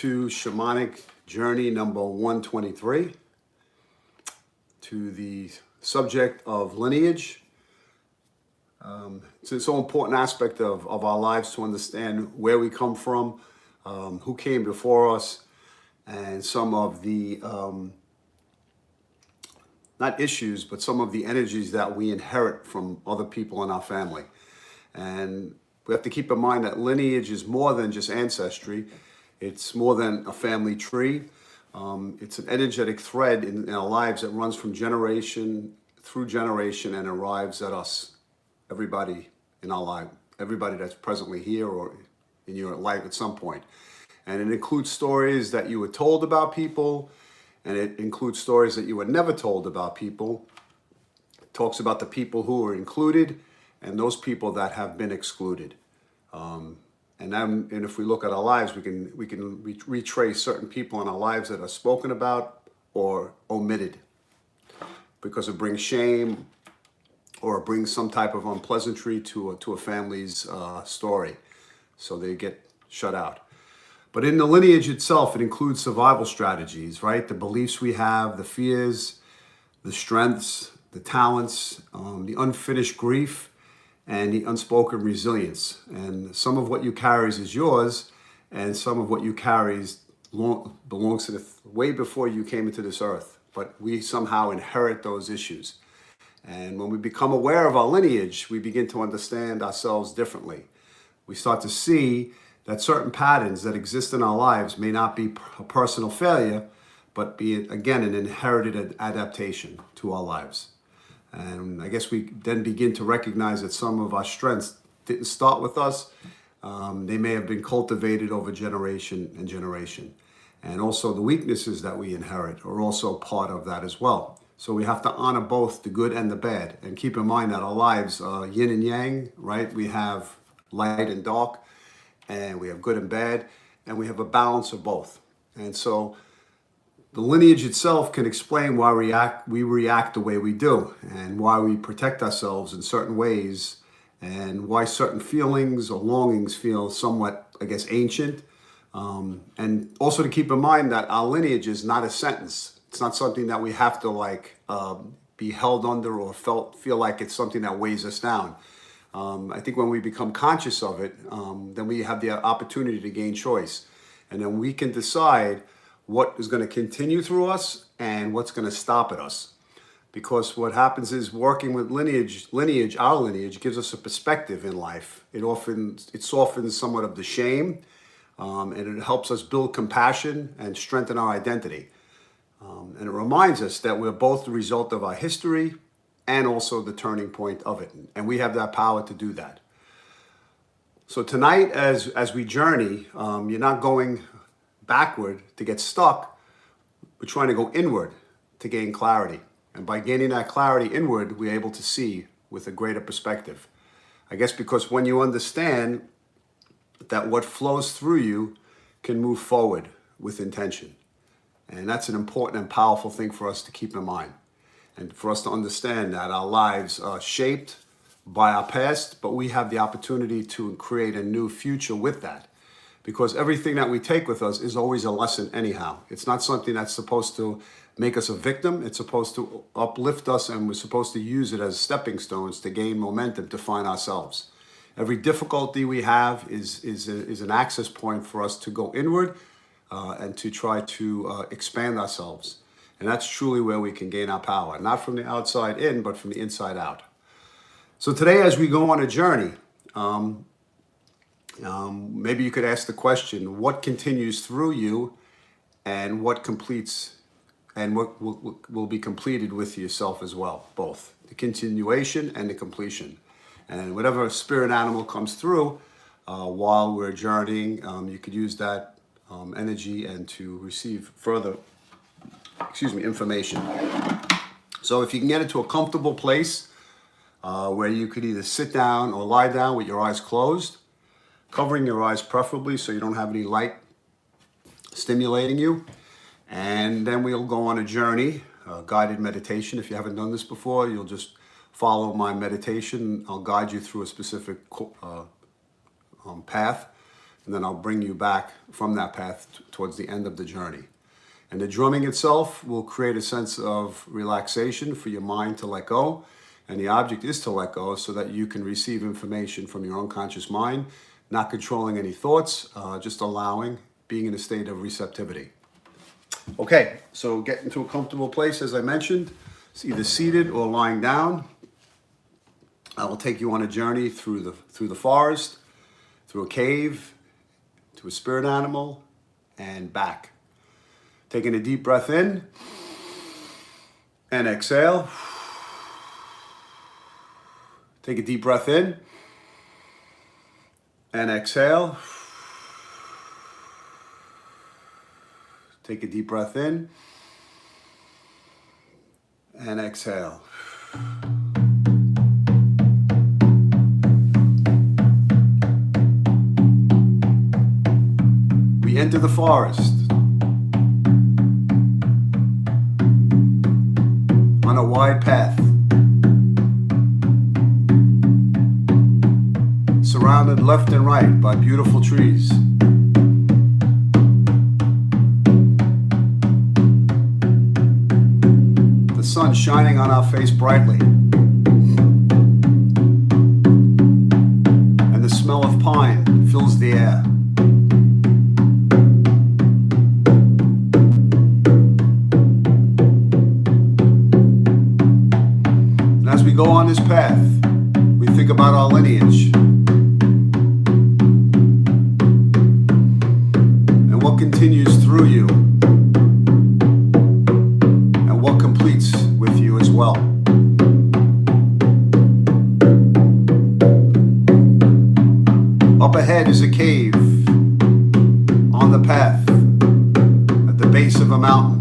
to Shamanic journey number 123, to the subject of lineage. It's so important aspect of our lives to understand where we come from, who came before us, and some of the, not issues, but some of the energies that we inherit from other people in our family. And we have to keep in mind that lineage is more than just ancestry. It's more than a family tree. It's an energetic thread in our lives that runs from generation through generation and arrives at us, everybody in our life, everybody that's presently here or in your life at some point. And it includes stories that you were told about people, and it includes stories that you were never told about people. It talks about the people who are included and those people that have been excluded. And if we look at our lives, we can retrace certain people in our lives that are spoken about or omitted because it brings shame or it brings some type of unpleasantry to a family's story. So they get shut out. But in the lineage itself, it includes survival strategies, right? The beliefs we have, the fears, the strengths, the talents, the unfinished grief, and the unspoken resilience. And some of what you carry is yours, and some of what you carry belongs to way before you came into this earth. But we somehow inherit those issues. And when we become aware of our lineage, we begin to understand ourselves differently. We start to see that certain patterns that exist in our lives may not be a personal failure, but be, again, an inherited adaptation to our lives. And I guess we then begin to recognize that some of our strengths didn't start with us. They may have been cultivated over generation and generation. And also the weaknesses that we inherit are also part of that as well. So we have to honor both the good and the bad. And keep in mind that our lives are yin and yang, right? We have light and dark, and we have good and bad, and we have a balance of both. And so the lineage itself can explain why we react the way we do, and why we protect ourselves in certain ways, and why certain feelings or longings feel somewhat, I guess, ancient. And also to keep in mind that our lineage is not a sentence. It's not something that we have to be held under or feel like it's something that weighs us down. I think when we become conscious of it, then we have the opportunity to gain choice. And then we can decide what is going to continue through us and what's going to stop at us. Because what happens is working with our lineage gives us a perspective in life. It softens somewhat of the shame, and it helps us build compassion and strengthen our identity. And it reminds us that we're both the result of our history and also the turning point of it. And we have that power to do that. So tonight, as we journey, you're not going backward to get stuck. We're trying to go inward to gain clarity. And by gaining that clarity inward, we're able to see with a greater perspective. I guess because when you understand that what flows through you can move forward with intention. And that's an important and powerful thing for us to keep in mind. And for us to understand that our lives are shaped by our past, but we have the opportunity to create a new future with that. Because everything that we take with us is always a lesson anyhow. It's not something that's supposed to make us a victim. It's supposed to uplift us, and we're supposed to use it as stepping stones to gain momentum to find ourselves. Every difficulty we have is an access point for us to go inward and to try to expand ourselves. And that's truly where we can gain our power, not from the outside in, but from the inside out. So today, as we go on a journey, maybe you could ask the question, what continues through you and what completes and what will be completed with yourself as well, both the continuation and the completion. And whatever spirit animal comes through while we're journeying, you could use that energy and to receive further information. So if you can get into a comfortable place where you could either sit down or lie down with your eyes closed, covering your eyes preferably so you don't have any light stimulating you. And then we'll go on a journey, guided meditation. If you haven't done this before, you'll just follow my meditation. I'll guide you through a specific path and then I'll bring you back from that path towards the end of the journey. And the drumming itself will create a sense of relaxation for your mind to let go, and the object is to let go so that you can receive information from your unconscious mind, not controlling any thoughts, just allowing, being in a state of receptivity. Okay, so get into a comfortable place, as I mentioned. It's either seated or lying down. I will take you on a journey through the forest, through a cave, to a spirit animal, and back. Taking a deep breath in and exhale. Take a deep breath in and exhale. Take a deep breath in and exhale. We enter the forest on a wide path, surrounded left and right by beautiful trees. The sun shining on our face brightly, and the smell of pine fills the air. And as we go on this path, we think about our lineage and what continues through you, what completes with you as well. Up ahead is a cave on the path at the base of a mountain.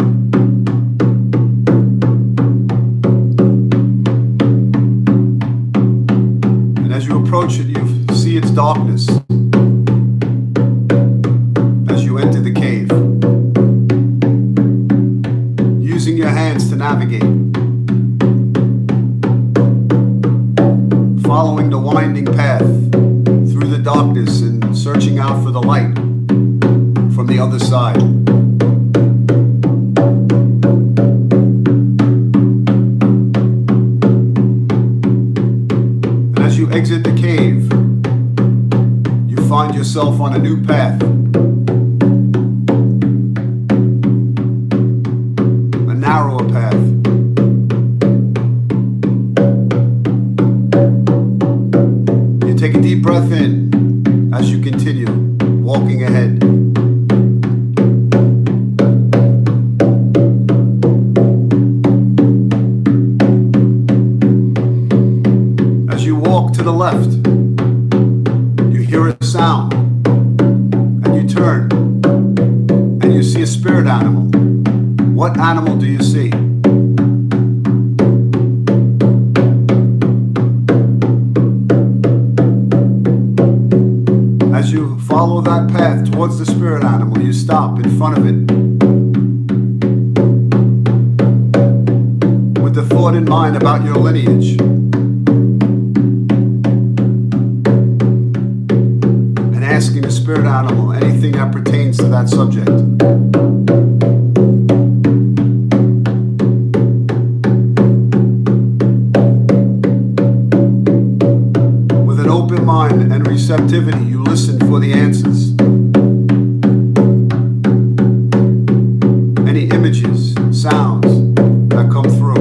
And as you approach it, you see its darkness as you enter the cave. Using your hands to navigate, following the winding path through the darkness and searching out for the light from the other side. And as you exit the cave, you find yourself on a new path. Narrower path. You take a deep breath in as you continue walking ahead. As you walk to the left, you hear a sound, and you turn, and you see a spirit animal. What animal do you see? As you follow that path towards the spirit animal, you stop in front of it with the thought in mind about your lineage. And asking the spirit animal anything that pertains to that subject. Mind and receptivity, you listen for the answers. Any images, sounds that come through.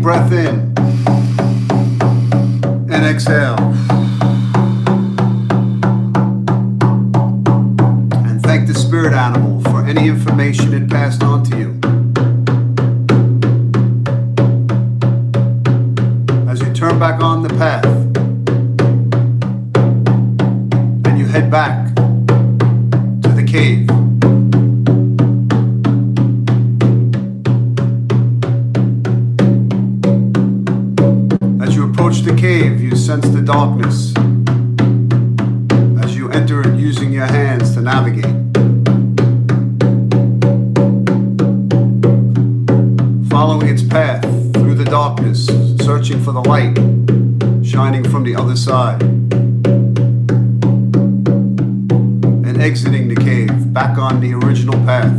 breath in and exhale. And thank the spirit animal for any information it passed on to you. As you turn back on the path and you head back to the cave. Approach the cave, you sense the darkness as you enter it using your hands to navigate. Following its path through the darkness, searching for the light shining from the other side. And exiting the cave, back on the original path.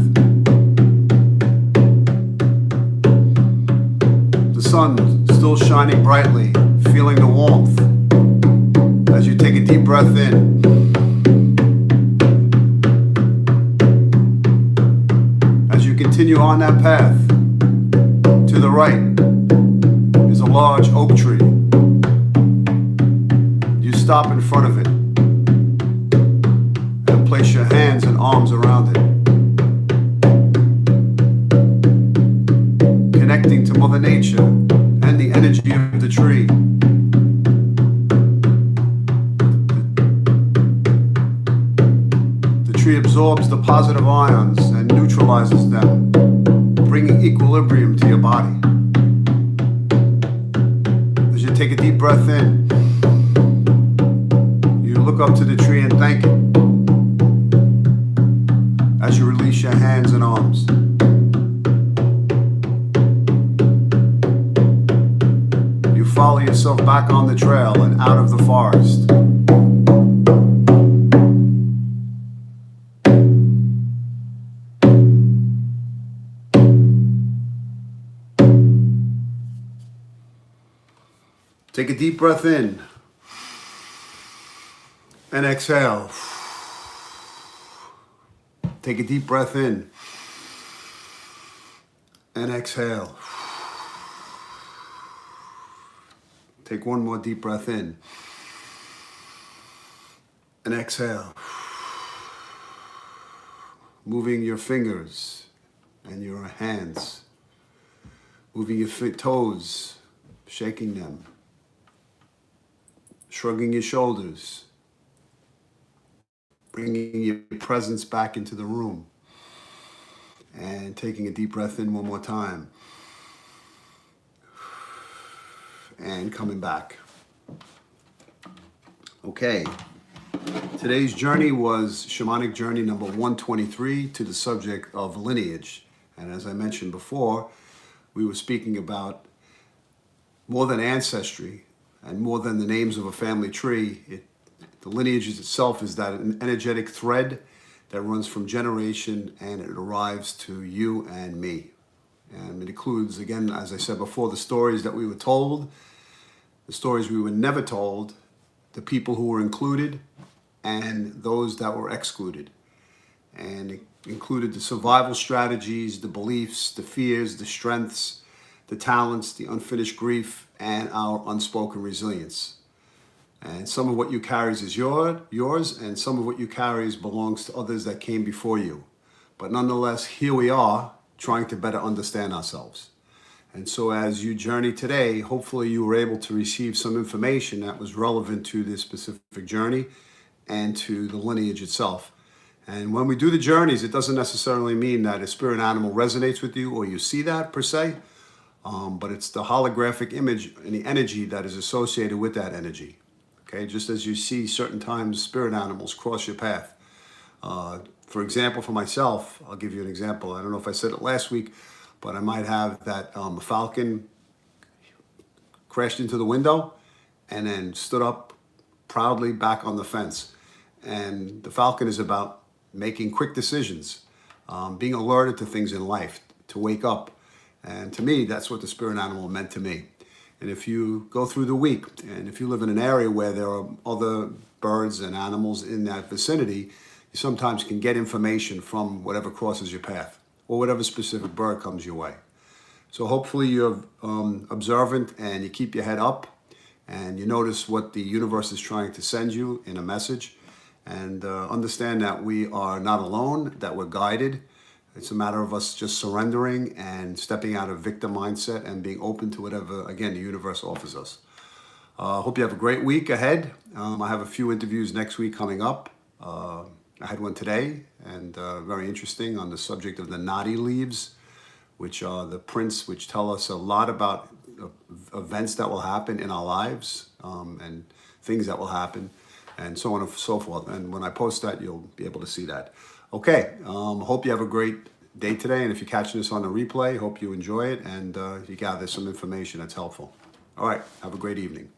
The sun still shining brightly, feeling the warmth as you take a deep breath in. As you continue on that path, to the right is a large oak tree. You stop in front of it and place your hands and arms around it, connecting to Mother Nature and the energy of the tree. The tree absorbs the positive ions and neutralizes them, bringing equilibrium to your body. As you take a deep breath in, you look up to the tree and thank it. As you release your hands and arms. Follow yourself back on the trail and out of the forest. Take a deep breath in and exhale. Take a deep breath in and exhale. Take one more deep breath in and exhale. Moving your fingers and your hands. Moving your toes, shaking them. Shrugging your shoulders. Bringing your presence back into the room. And taking a deep breath in one more time. And coming back. Okay, today's journey was Shamanic journey number 123 to the subject of lineage. And as I mentioned before, we were speaking about more than ancestry and more than the names of a family tree. The lineage itself is that an energetic thread that runs from generation and it arrives to you and me. And it includes, again, as I said before, the stories that we were told, the stories we were never told, the people who were included, and those that were excluded. And it included the survival strategies, the beliefs, the fears, the strengths, the talents, the unfinished grief, and our unspoken resilience. And some of what you carry is yours, and some of what you carry belongs to others that came before you. But nonetheless, here we are, trying to better understand ourselves. And so as you journey today, hopefully you were able to receive some information that was relevant to this specific journey and to the lineage itself. And when we do the journeys, it doesn't necessarily mean that a spirit animal resonates with you or you see that per se, but it's the holographic image and the energy that is associated with that energy. Okay, just as you see certain times spirit animals cross your path. For example, for myself, I'll give you an example. I don't know if I said it last week, but I might have that a falcon crashed into the window and then stood up proudly back on the fence. And the falcon is about making quick decisions, being alerted to things in life, to wake up. And to me, that's what the spirit animal meant to me. And if you go through the week, and if you live in an area where there are other birds and animals in that vicinity, you sometimes can get information from whatever crosses your path or whatever specific bird comes your way. So hopefully you're observant and you keep your head up and you notice what the universe is trying to send you in a message, and understand that we are not alone, that we're guided. It's a matter of us just surrendering and stepping out of victim mindset and being open to whatever, again, the universe offers us. Hope you have a great week ahead. I have a few interviews next week coming up. I had one today, and very interesting, on the subject of the nadi leaves, which are the prints which tell us a lot about events that will happen in our lives, and things that will happen, and so on and so forth. And when I post that, you'll be able to see that. Okay, hope you have a great day today, and if you're catching this on the replay, hope you enjoy it and you gather some information that's helpful. All right, have a great evening.